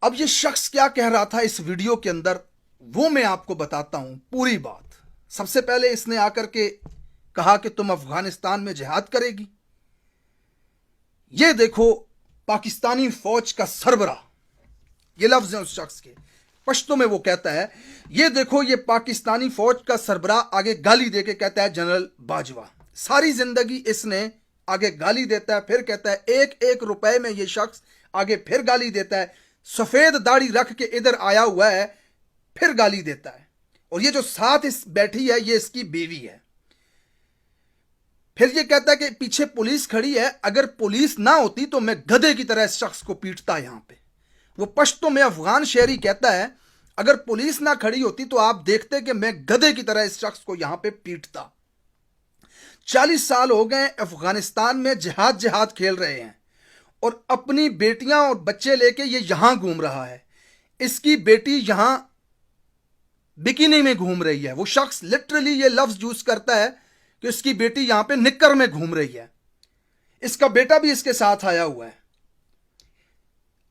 अब ये शख्स क्या कह रहा था इस वीडियो के अंदर, वो मैं आपको बताता हूं पूरी बात। सबसे पहले इसने आकर के कहा कि तुम अफगानिस्तान में जिहाद करेगी। ये देखो पाकिस्तानी फौज का सरबराह, ये लफ्ज है उस शख्स के, पश्तो में वो कहता है, ये देखो ये पाकिस्तानी फौज का सरबराह आगे गाली देके कहता है जनरल बाजवा। सारी जिंदगी इसने आगे गाली देता है, फिर कहता है एक एक रुपए में ये शख्स आगे फिर गाली देता है। सफेद दाढ़ी रख के इधर आया हुआ है, फिर गाली देता है। और ये जो साथ इस बैठी है ये इसकी बीवी है। फिर ये कहता है कि पीछे पुलिस खड़ी है, अगर पुलिस ना होती तो मैं गधे की तरह इस शख्स को पीटता। यहां पे वो पश्तो में अफगान शहरी कहता है, अगर पुलिस ना खड़ी होती तो आप देखते कि मैं गधे की तरह इस शख्स को यहां पे पीटता। 40 साल हो गए अफगानिस्तान में जिहाद जिहाद खेल रहे हैं और अपनी बेटियां और बच्चे लेके ये यहां घूम रहा है। इसकी बेटी यहां बिकिनी में घूम रही है। वो शख्स लिटरली ये लफ्ज यूज करता है कि उसकी बेटी यहां पे निक्कर में घूम रही है। इसका बेटा भी इसके साथ आया हुआ है।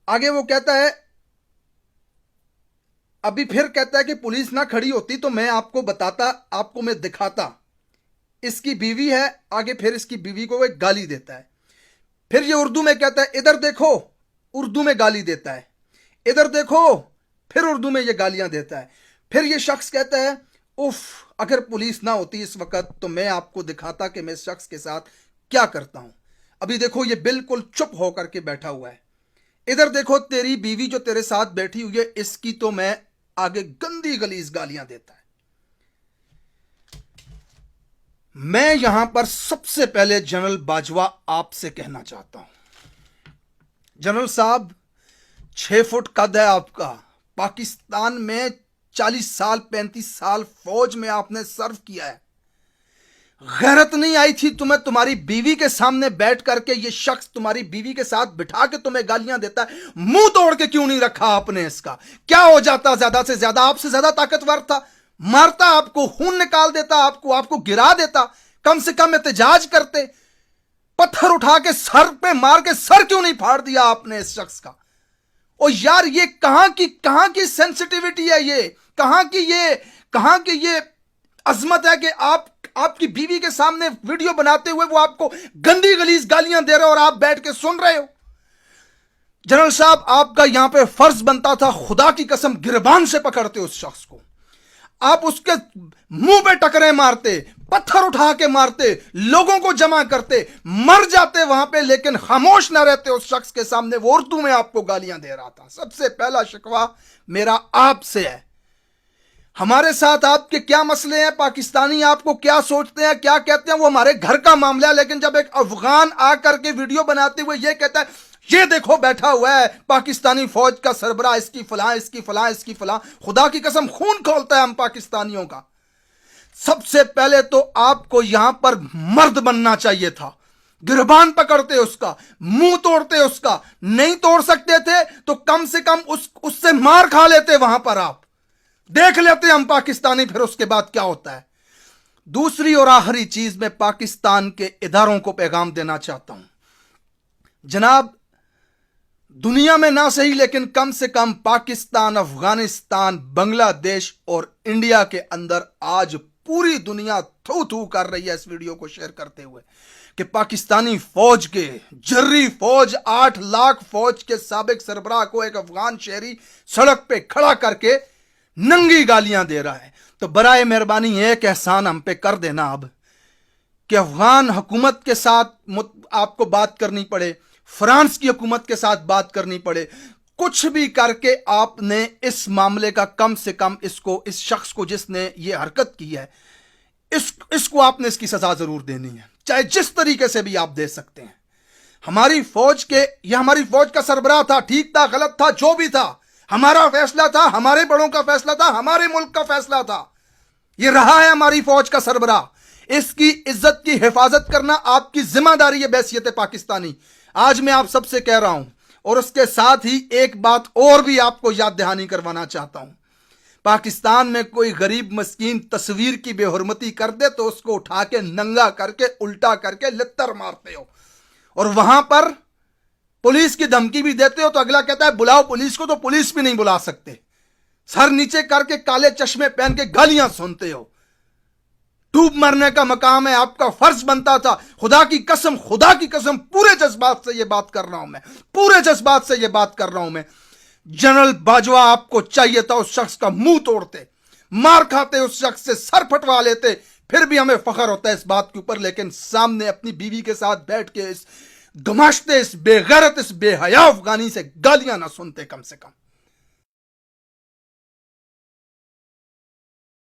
आगे वो कहता है, अभी फिर कहता है कि पुलिस ना खड़ी होती तो मैं आपको बताता, आपको मैं दिखाता। इसकी बीवी है। आगे फिर इसकी बीवी को वो एक गाली देता है। फिर ये उर्दू में कहता है, इधर देखो, उर्दू में गाली देता है। इधर देखो, फिर उर्दू में ये गालियां देता है। फिर ये शख्स कहता है, उफ, अगर पुलिस ना होती इस वक्त तो मैं आपको दिखाता कि मैं इस शख्स के साथ क्या करता हूं। अभी देखो ये बिल्कुल चुप होकर के बैठा हुआ है। इधर देखो, तेरी बीवी जो तेरे साथ बैठी हुई है, इसकी तो मैं आगे गंदी गलीज गालियां देता है। मैं यहां पर सबसे पहले जनरल बाजवा आपसे कहना चाहता हूं, जनरल साहब 6 फुट कद है आपका, पाकिस्तान में 40 साल 35 साल फौज में आपने सर्व किया है। गैरत नहीं आई थी तुम्हें तुम्हारी बीवी के सामने बैठ करके ये शख्स तुम्हारी बीवी के साथ बिठा के तुम्हें गालियां देता है, मुंह तोड़ के क्यों नहीं रखा आपने? इसका क्या हो जाता? ज्यादा से ज्यादा आपसे ज्यादा ताकतवर था, मारता आपको, खून निकाल देता आपको गिरा देता। कम से कम एहतजाज करते, पत्थर उठा के सर पे मार के सर क्यों नहीं फाड़ दिया आपने इस शख्स का? और यार ये कहां की सेंसिटिविटी है, ये कहां की ये अजमत है कि आपकी बीवी के सामने वीडियो बनाते हुए वो आपको गंदी गलीज गालियां दे रहे हो और आप बैठ के सुन रहे हो। जनरल साहब आपका यहां पे फर्ज बनता था, खुदा की कसम गिरबान से पकड़ते उस शख्स को, आप उसके मुंह पे टकरे मारते, पत्थर उठा के मारते, लोगों को जमा करते, मर जाते वहां पे, लेकिन खामोश ना रहते उस शख्स के सामने। वो उर्दू में आपको गालियां दे रहा था। सबसे पहला शिकवा मेरा आपसे है। हमारे साथ आपके क्या मसले हैं, पाकिस्तानी आपको क्या सोचते हैं, क्या कहते हैं, वो हमारे घर का मामला है। लेकिन जब एक अफगान आकर के वीडियो बनाते हुए ये कहता है, ये देखो बैठा हुआ है पाकिस्तानी फौज का सरबराह, इसकी फलां, खुदा की कसम खून खोलता है हम पाकिस्तानियों का। सबसे पहले तो आपको यहां पर मर्द बनना चाहिए था। गिरबान पकड़ते उसका, मुंह तोड़ते उसका, नहीं तोड़ सकते थे तो कम से कम उससे मार खा लेते, वहां पर आप देख लेते हम पाकिस्तानी, फिर उसके बाद क्या होता है। दूसरी और आखिरी चीज मैं पाकिस्तान के इदारों को पैगाम देना चाहता हूं, जनाब दुनिया में ना सही लेकिन कम से कम पाकिस्तान, अफगानिस्तान, बांग्लादेश और इंडिया के अंदर आज पूरी दुनिया थू थू कर रही है इस वीडियो को शेयर करते हुए कि पाकिस्तानी फौज के जर्री फौज 8 लाख फौज के साबिक सरबराह को एक अफगान शहरी सड़क पे खड़ा करके नंगी गालियां दे रहा है। तो बराए मेहरबानी एक एहसान हम पे कर देना अब कि अफगान हुकूमत के साथ आपको बात करनी पड़े, फ्रांस की हुकूमत के साथ बात करनी पड़े, कुछ भी करके आपने इस मामले का कम से कम इस शख्स को जिसने ये हरकत की है इसको आपने इसकी सजा जरूर देनी है, चाहे जिस तरीके से भी आप दे सकते हैं। हमारी फौज का सरबराह था, ठीक था, गलत था, जो भी था, हमारा फैसला था, हमारे बड़ों का फैसला था, हमारे मुल्क का फैसला था। यह रहा है हमारी फौज का सरबराह। इसकी इज्जत की हिफाजत करना आपकी जिम्मेदारी है बैसियत पाकिस्तानी। आज मैं आप सबसे कह रहा हूं और उसके साथ ही एक बात और भी आपको याद दहानी करवाना चाहता हूं। पाकिस्तान में कोई गरीब मस्कीन तस्वीर की बेहुरमती कर दे तो उसको उठा के नंगा करके उल्टा करके लित्तर मारते हो, और वहां पर पुलिस की धमकी भी देते हो तो अगला कहता है बुलाओ पुलिस को, तो पुलिस भी नहीं बुला सकते। सर नीचे करके काले चश्मे पहन के गालियां सुनते हो। डूब मरने का मकाम है, आपका फर्ज बनता था। खुदा की कसम पूरे जज्बात से ये बात कर रहा हूं मैं, पूरे जज्बात से ये बात कर रहा हूं मैं। जनरल बाजवा, आपको चाहिए था उस शख्स का मुंह तोड़ते, मार खाते, उस शख्स से सर फटवा लेते, फिर भी हमें फख्र होता है इस बात के ऊपर। लेकिन सामने अपनी बीवी के साथ बैठ के इस गमाश्ते, इस बेगैरत, इस बेहया अफगानी से गालियां ना सुनते कम से कम।